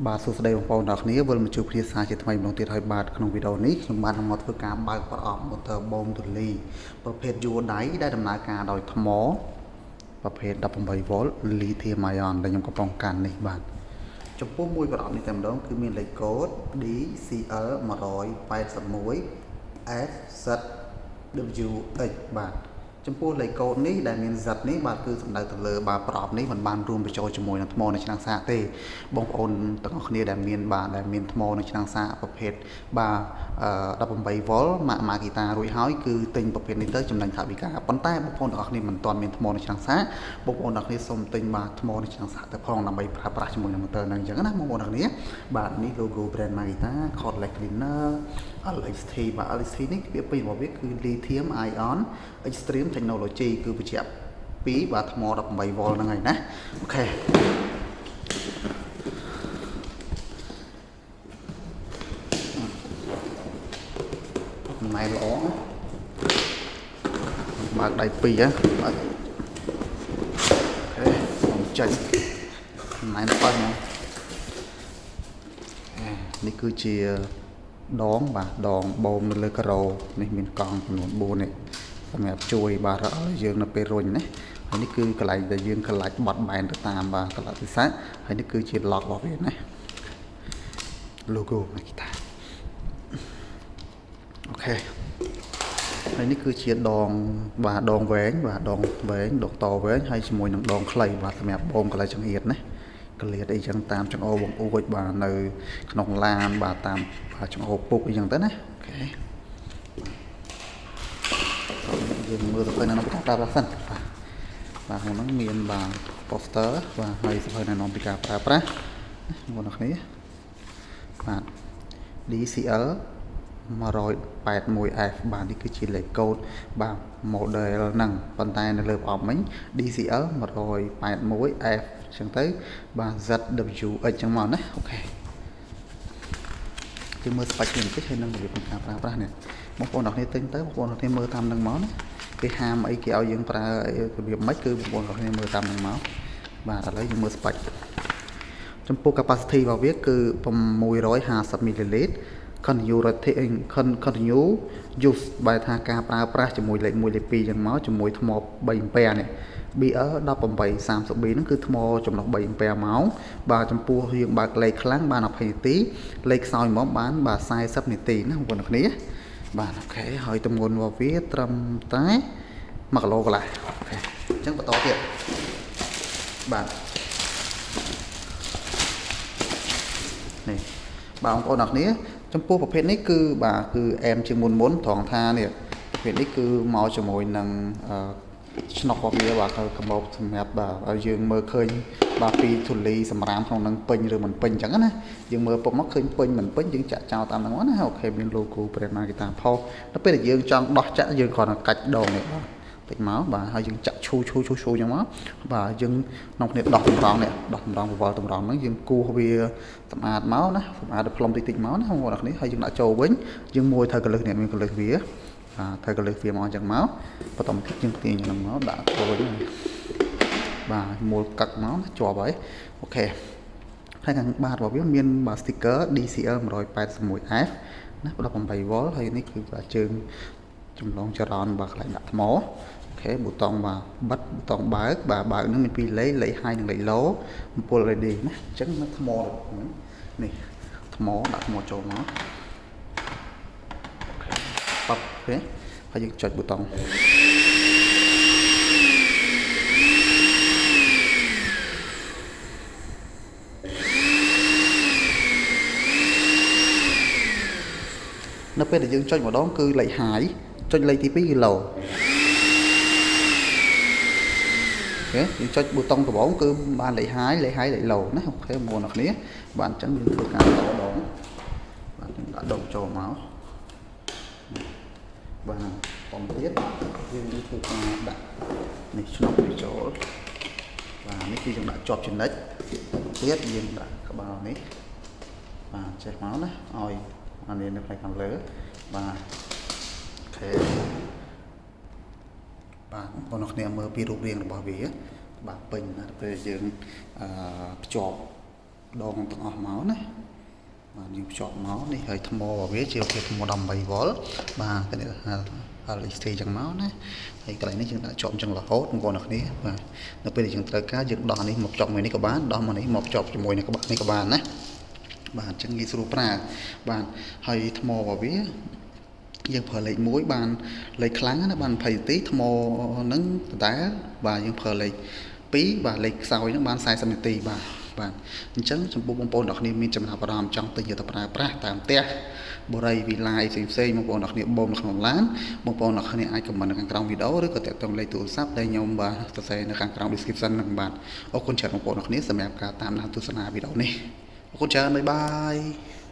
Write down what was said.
បាទសួស្តីបងប្អូនទាំងគ្នាវិលមកជួបគ្នាសាជាថ្មីម្ដងទៀតហើយបាទក្នុងវីដេអូនេះខ្ញុំបានមកធ្វើការបើកប្រអប់ម៉ូទ័របូមទូលីប្រភេទយួរដៃដែលដំណើរការដោយថ្មប្រភេទ 18V lithium ion ដែលខ្ញុំកំពុងកាន់នេះបាទចំពោះមួយប្រអប់នេះតែម្ដងគឺមានលេខកូដ DCL181FZWX បាទចំពោះលេខកូដនេះដែលមាន Z នេះបាទគឺសំដៅទៅលើបាទប្រអប់នេះមិនបានរួមបញ្ចូលជាមួយនឹងថ្មនៅឆ្នាំងសាកទេបងប្អូនទាំងអស់គ្នាដែលមានបាទដែលមានថ្មនៅឆ្នាំងសាកប្រភេទបាទ 18V Makita រួចហើយគឺទិញប្រភេទនេះទៅចំណេញថវិកាប៉ុន្តែបងប្អូនទាំងអស់គ្នាមិនទាន់មានថ្មនៅឆ្នាំងសាកបងប្អូនទាំងអស់គ្នាសូមទិញបាទថ្មនៅឆ្នាំងសាកទៅផងដើម្បីប្រើប្រាស់ជាមួយនឹងម៉ូទ័រហ្នឹងអញ្ចឹងណាបងប្អូនទាំងអស់គ្នាបាទនេះ logo brand Makita Cordless cleaner LXT បាទ LXT នេះវាពីរបស់វាគឺ lithium ion extreme technology គឺបញ្ជាក់ពីបាទថ្ម 18V ហ្នឹងហើយណាអូខេណៃល្អបើកដៃពីរបើកអូខេខ្ញុំចេញណៃទៅបើហ្នឹងនេះគឺជាដងបាទដងបូមនៅលើការ៉ូនេះមានកង់ចំនួន4នេះសម្រាប់ជួយបាទឲ្យយើងនៅពេលរុញណាហើយនេះគឺកន្លែងដែលយើងកន្លាច់បត់បែនទៅតាមបាទកន្លះពិសេសហើយនេះគឺជា lock របស់វាណា logo Makita អូខេហើយនេះគឺជាដងបាទដងវែងបាទដងវែងដងតវែងហើយជាមួយនឹងដងខ្លីបាទសម្រាប់បូមកន្លែងចង្អៀតណាកលៀតអីចឹងតាមចង្អោបងអួចបាទនៅក្នុងឡានបាទតាមចង្អោពុកអីចឹងទៅណាអូខេយើងមើលទៅនៅក្នុងការប្រើប្រាស់សិនបាទក្នុងហ្នឹងមានបាទ poster បាទហើយសភៅណែនាំពីការប្រើប្រាស់បងប្អូនគ្នាបាទ DCL 181F បាទនេះគឺជាលេខកូដបាទ model ហ្នឹងប៉ុន្តែនៅលើប្រអប់មិញ DCL 181F អញ្ចឹងទៅបាទ ZWX ចឹងមកណាអូខេគឺមើលស្បាច់នេះបន្តិចហើយនឹងរបៀបនៃការប្រើប្រាស់នេះបងប្អូនទាំងគ្នាទិញទៅបងប្អូនទាំងគ្នាមើលតាមនឹងមកណាគេហាមអីគេឲ្យយើងប្រើរបៀបម៉េចគឺបងប្អូនទាំងគ្នាមើលតាមនឹងមកបាទឥឡូវយើងមើលស្បាច់ចំពោះ capacity របស់វាគឺ650 ml continue use បែរថាការប្រើប្រាស់ជាមួយលេខ1លេខ2ចឹងមកជាមួយថ្ម3 ampere នេះ BR 1830B ហ្នឹងគឺថ្មចំណុះ3 ampere មកបាទចំពោះយើងបើកលេខខ្លាំងបាន20នាទីលេខខ្សោយមកបានបាទ40នាទីណាបងប្អូនគ្នាបាទអូខេហើយទម្ងន់របស់វាត្រឹមតែ1គីឡូកន្លះអូខេអញ្ចឹងបន្តទៀតបាទនេះបាទបងប្អូនទាំងគ្នាចំពោះប្រភេទនេះគឺបាទគឺអែមជាងមុនត្រង់ថានេះប្រភេទនេះគឺមកជាមួយនឹងឆ្នុករបស់វាបាទកម្របសម្រាប់បាទឲ្យយើងមើលឃើញបាទពីធូលីសម្រាមក្នុងនឹងពេញឬមិនពេញអញ្ចឹងណាយើងមើលពុកមកឃើញពេញមិនពេញយើងចាក់ចោលតាមហ្នឹងណាអូខេមាន logo brand Makita ផុសដល់ពេលដែលយើងចង់ដោះចាក់យើងគ្រាន់តែកាច់ដងនេះបាទតិចមកបាទហើយយើងចាក់ឈូអញ្ចឹងមកបាទយើងក្នុងគ្នាដោះតម្រង់នេះដោះតម្រង់វល់តម្រង់ហ្នឹងយើងគោះវាសម្អាតមកណាសម្អាតដល់ផ្លុំតិចមកណាបងប្អូនអ្នកនេះហើយយើងដាក់ចូលវិញយើងមួយត្រូវកលឹះនេះមានកលឹះវាត្រូវកលឹះវាមកអញ្ចឹងមកបន្តមកយើងទាញហ្នឹងមកដាក់ចូលវិញបាទមូលកាត់មកណាជាប់ហើយអូខេហើយខាងបាតរបស់វាមានបាទ sticker DCL 181F ណា 18V ហើយនេះគឺបាទជើងចម្លងចរន្តបាទកន្លែងដាក់ថ្មអូខេប៊ូតុងបាទបិទប៊ូតុងបើកបាទបើកនឹងមានពីរលេខលេខ high និងលេខ low អំពូល LED ណាអញ្ចឹងនៅថ្មនេះថ្មដាក់ថ្មចូលមកអូខេបបទេហើយយើងចុចប៊ូតុងនៅពេលដែលយើងចុចម្ដងគឺលេខ high ចុចលេខទី2គឺ low អូខេយើងចុចប៊ូតុងដំបូងគឺបានលេខ high លេខ low ណាអូខេបងប្អូនអ្នកគ្នាបាទអញ្ចឹងយើងធ្វើការតដងបាទយើងដាក់ដងចូលមកបាទបន្តទៀតយើងធ្វើការដាក់នេះឆ្នុកវាចូលបាទនេះគឺយើងដាក់ជាប់ចំណិចទៀតយើងដាក់ក្បាលនេះបាទចេះមកណាឲ្យអានេះនៅផ្នែកខាងលើបាទអូខេបាទបងប្អូនអ្នកមើលពីរូបរាងរបស់វាបាទពេញណាពេលយើងភ្ជាប់ ដងទាំងអស់មកណាបាទយើងភ្ជាប់មកនេះហើយថ្មរបស់វាជាថ្ម 18V បាទតែនេះLST ចឹងមកណាហើយកន្លែងនេះយើងដាក់ជាប់ចឹងរហូតបងប្អូនអ្នកគ្នាបាទនៅពេលដែលយើងត្រូវការយើងដោះនេះមកភ្ជាប់មួយនេះក៏បានដោះមកនេះមកភ្ជាប់ជាមួយនឹងក្បាក់នេះក៏បានណាបាទអញ្ចឹងងាយស្រួលប្រើបាទហើយថ្មរបស់វាយើងប្រើលេខ1បានលេខខ្លាំងណាបាន20នាទីថ្មហ្នឹងដដែលបាទយើងប្រើលេខ2បាទលេខខ្សោយហ្នឹងបាន40នាទីបាទអញ្ចឹងចំពោះបងប្អូនអ្នកគ្នាមានចំណាប់អារម្មណ៍ចង់ទិញយកទៅប្រើប្រាស់តាមផ្ទះបុរីវិឡាយផ្សេងៗបងប្អូនអ្នកគ្នាបូមនៅក្នុងឡានបងប្អូនអ្នកគ្នាអាចខមមិននៅខាងក្រោមវីដេអូឬក៏តាក់ទងលេខទូរស័ព្ទដែលខ្ញុំបាទសរសេរនៅខាងក្រោម description ហ្នឹងបាទអរគុណច្រើនបងប្អូនអ្នកគ្នាសម្រាប់ការតាមដានទស្សនាវីដេអូនេះអរគុណច្រើនបាយបាយ